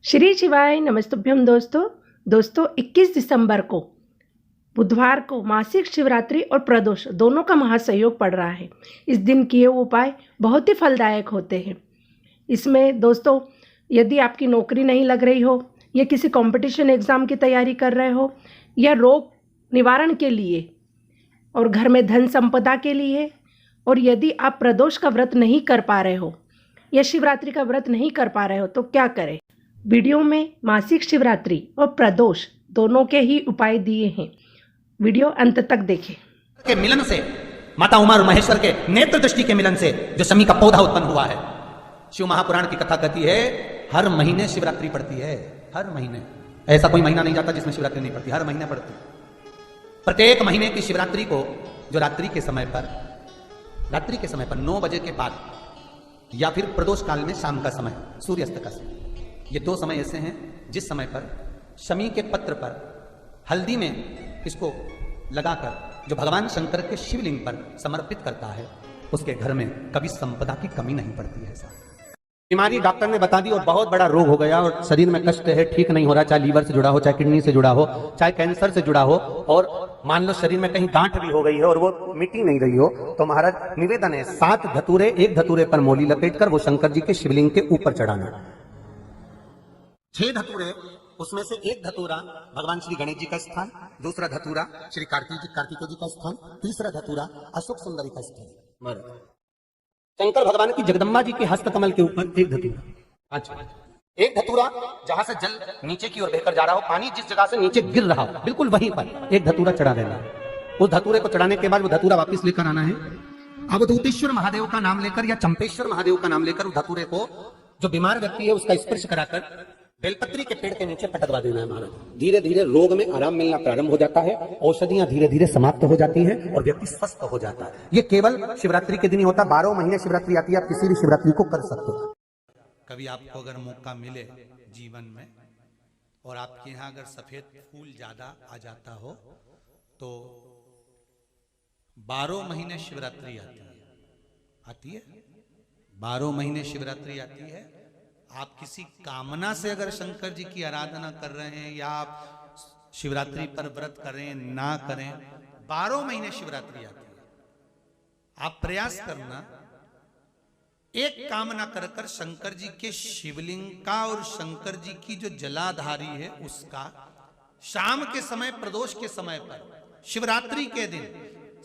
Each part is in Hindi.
श्री शिवाय नमस्तुभ्यम दोस्तों 21 दिसंबर को बुधवार को मासिक शिवरात्रि और प्रदोष दोनों का महासंयोग पड़ रहा है। इस दिन किए उपाय बहुत ही फलदायक होते हैं। इसमें दोस्तों यदि आपकी नौकरी नहीं लग रही हो या किसी कंपटीशन एग्ज़ाम की तैयारी कर रहे हो या रोग निवारण के लिए और घर में धन संपदा के लिए, और यदि आप प्रदोष का व्रत नहीं कर पा रहे हो या शिवरात्रि का व्रत नहीं कर पा रहे हो तो क्या करें। वीडियो में मासिक शिवरात्रि और प्रदोष दोनों के ही उपाय दिए हैं। वीडियो अंत तक देखें। के मिलन से, माता उमा और महेश्वर के नेत्र दृष्टि के मिलन से जो शमी का पौधा उत्पन्न हुआ है, शिव महापुराण की कथा कहती है हर महीने शिवरात्रि पड़ती है। हर महीने, ऐसा कोई महीना नहीं जाता जिसमें शिवरात्रि नहीं पड़ती, हर महीने पड़ती। प्रत्येक महीने की शिवरात्रि को जो रात्रि के समय पर 9 बजे के बाद या फिर प्रदोष काल में शाम का समय, सूर्यास्त का समय, ये 2 समय ऐसे हैं जिस समय पर शमी के पत्र पर हल्दी में इसको लगाकर जो भगवान शंकर के शिवलिंग पर समर्पित करता है, उसके घर में कभी संपदा की कमी नहीं पड़ती है। ऐसा बीमारी डॉक्टर ने बता दी और बहुत बड़ा रोग हो गया और शरीर में कष्ट है, ठीक नहीं हो रहा, चाहे लीवर से जुड़ा हो, चाहे किडनी से जुड़ा हो, चाहे कैंसर से जुड़ा हो, और मान लो शरीर में कहीं गांठ भी हो गई है और वो मिटी नहीं रही हो, तो महाराज निवेदन है 7 धतूरे, एक धतूरे पर मोली लपेटकर वो शंकर जी के शिवलिंग के ऊपर चढ़ाना। 6 धतूरे, उसमें से एक धतूरा भगवान श्री गणेश जी का स्थान, दूसरा धतूरा श्री कार्तिकेय जी का स्थान, तीसरा धतूरा अशोक सुंदरी का स्थान। शंकर भगवान की जगदम्बा जी के हस्तकमल के ऊपर एक धतूरा। अच्छा, एक धतूरा जहां से जल नीचे की ओर बहकर जा रहा हो, पानी जिस जगह से नीचे गिर रहा हो, बिल्कुल वहीं पर एक धतूरा चढ़ा देना। उस धतूरे को चढ़ाने के बाद वो धतूरा वापस लेकर आना है। अवधूतेश्वर महादेव का नाम लेकर या चंपेश्वर महादेव का नाम लेकर धतूरे को जो बीमार व्यक्ति है उसका स्पर्श कराकर बेलपत्री के पेड़ के नीचे पटकवा देना है महाराज। धीरे धीरे रोग में आराम मिलना प्रारंभ हो जाता है, औषधियां धीरे धीरे समाप्त हो जाती हैं और व्यक्ति स्वस्थ हो जाता है। ये केवल शिवरात्रि के दिन ही होता, 12 महीने शिवरात्रि आती है, आप किसी भी शिवरात्रि को कर सकते हो। कभी आपको अगर मौका मिले जीवन में और आपके यहाँ अगर सफेद फूल ज्यादा आ जाता हो तो 12 महीने शिवरात्रि आती है 12 महीने शिवरात्रि आती है। आप किसी कामना से अगर शंकर जी की आराधना कर रहे हैं या आप शिवरात्रि पर व्रत करें ना करें, 12 महीने शिवरात्रि आती है। आप प्रयास करना, एक कामना कर कर शंकर जी के शिवलिंग का और शंकर जी की जो जलाधारी है उसका शाम के समय, प्रदोष के समय पर, शिवरात्रि के दिन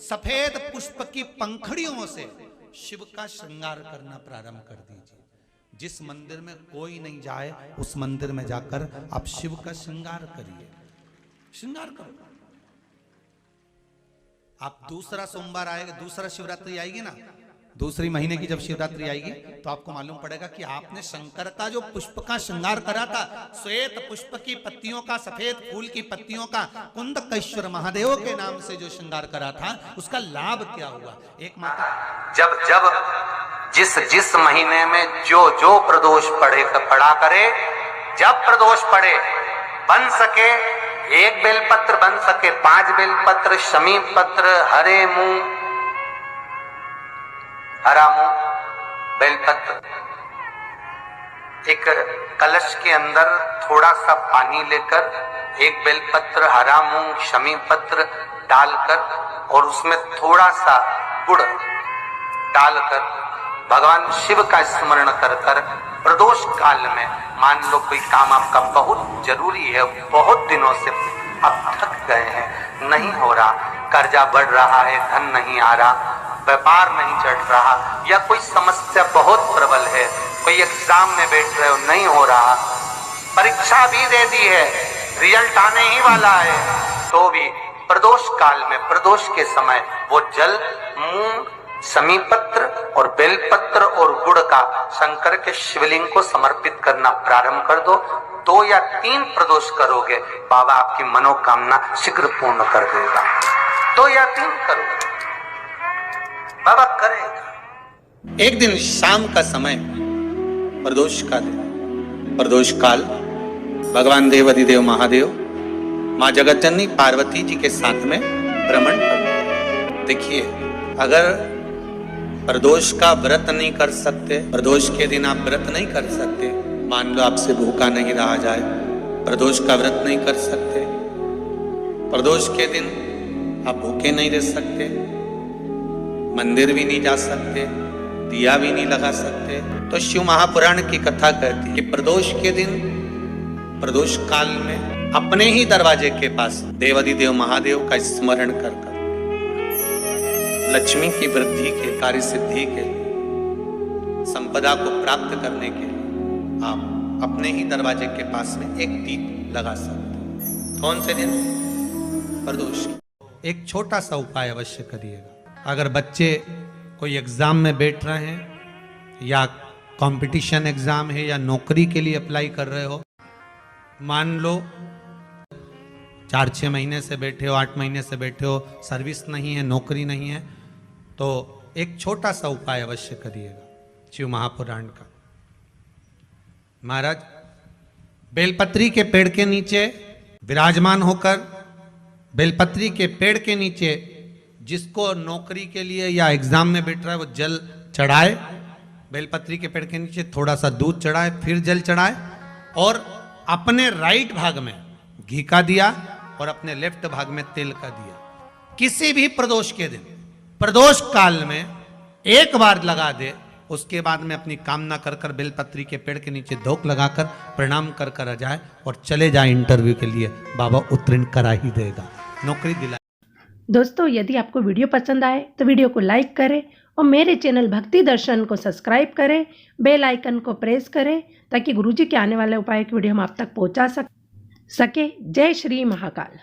सफेद पुष्प की पंखड़ियों से शिव का श्रृंगार करना प्रारंभ कर दीजिए। जिस मंदिर में कोई नहीं जाए उस मंदिर में जाकर आप शिव का श्रृंगार करिए, श्रृंगार करो। आप दूसरा सोमवार आएगा, दूसरा शिवरात्रि आएगी ना, दूसरी महीने की जब शिवरात्रि आएगी तो आपको मालूम पड़ेगा कि आपने शंकर का जो पुष्प का श्रृंगार करा था, श्वेत पुष्प की पत्तियों का, सफेद फूल की पत्तियों का, कुंदकेश्वर महादेव के नाम से जो श्रृंगार करा था, उसका लाभ क्या हुआ। एक माता जिस महीने में जो प्रदोष पड़ा करे, जब प्रदोष पड़े, बन सके 1 बेलपत्र, बन सके 5 बेलपत्र, शमी पत्र, हरा मूंग, बेलपत्र, एक कलश के अंदर थोड़ा सा पानी लेकर 1 बेलपत्र, हरा मूंग, शमी पत्र डालकर और उसमें थोड़ा सा गुड़ डालकर भगवान शिव का स्मरण कर कर प्रदोष काल में, मान लो कोई काम आपका बहुत जरूरी है, बहुत दिनों से आप थक गए हैं, नहीं हो रहा, कर्जा बढ़ रहा है, धन नहीं आ रहा, व्यापार नहीं चढ़ रहा, या कोई समस्या बहुत प्रबल है, कोई एग्जाम में बैठ रहे हो, नहीं हो रहा, परीक्षा भी दे दी है, रिजल्ट आने ही वाला है, तो भी प्रदोष काल में, प्रदोष के समय वो जल मूंग, शमी पत्र और बेलपत्र और गुड़ का शंकर के शिवलिंग को समर्पित करना प्रारंभ कर दो। 2 या 3 प्रदोष करोगे, बाबा आपकी मनोकामना शीघ्र पूर्ण कर देगा। 2 या 3 करो, बाबा करेगा। एक दिन शाम का समय, प्रदोष का दिन, प्रदोष काल, भगवान देवाधिदेव महादेव माँ जगतजननी पार्वती जी के साथ में भ्रमण कर। देखिए, अगर प्रदोष का व्रत नहीं कर सकते, प्रदोष के दिन आप व्रत नहीं कर सकते, मान लो आपसे भूखा नहीं रहा जाए, प्रदोष का व्रत नहीं कर सकते, प्रदोष के दिन आप भूखे नहीं रह सकते, मंदिर भी नहीं जा सकते, दिया भी नहीं लगा सकते, तो शिव महापुराण की कथा कहती है कि प्रदोष के दिन, प्रदोष काल में अपने ही दरवाजे के पास देवाधिदेव महादेव का स्मरण कर लक्ष्मी की वृद्धि के, कार्य सिद्धि के, संपदा को प्राप्त करने के लिए आप अपने ही दरवाजे के पास में एक दीप लगा सकते हैं। कौन से दिन? प्रदोष। एक छोटा सा उपाय अवश्य करिएगा। अगर बच्चे कोई एग्जाम में बैठ रहे हैं या कंपटीशन एग्जाम है या नौकरी के लिए अप्लाई कर रहे हो, मान लो 4-6 महीने से बैठे हो, 8 महीने से बैठे हो, सर्विस नहीं है, नौकरी नहीं है, तो एक छोटा सा उपाय अवश्य करिएगा शिव महापुराण का। महाराज बेलपत्री के पेड़ के नीचे विराजमान होकर, बेलपत्री के पेड़ के नीचे जिसको नौकरी के लिए या एग्जाम में बैठ रहा है वो जल चढ़ाए, बेलपत्री के पेड़ के नीचे थोड़ा सा दूध चढ़ाए, फिर जल चढ़ाए और अपने राइट भाग में घी का दिया और अपने लेफ्ट भाग में तेल का दिया। किसी भी प्रदोष के दिन, प्रदोष काल में एक बार लगा दे, उसके बाद में अपनी कामना कर कर बेलपत्री के पेड़ के नीचे धोख लगाकर प्रणाम कर कर आ जाए और चले जाए इंटरव्यू के लिए, बाबा उत्तीर्ण करा ही देगा, नौकरी दिला। दोस्तों, यदि आपको वीडियो पसंद आए तो वीडियो को लाइक करें और मेरे चैनल भक्ति दर्शन को सब्सक्राइब करें, बेल आइकन को प्रेस करें ताकि गुरुजी के आने वाले उपाय की वीडियो हम आप तक पहुंचा सके। जय श्री महाकाल।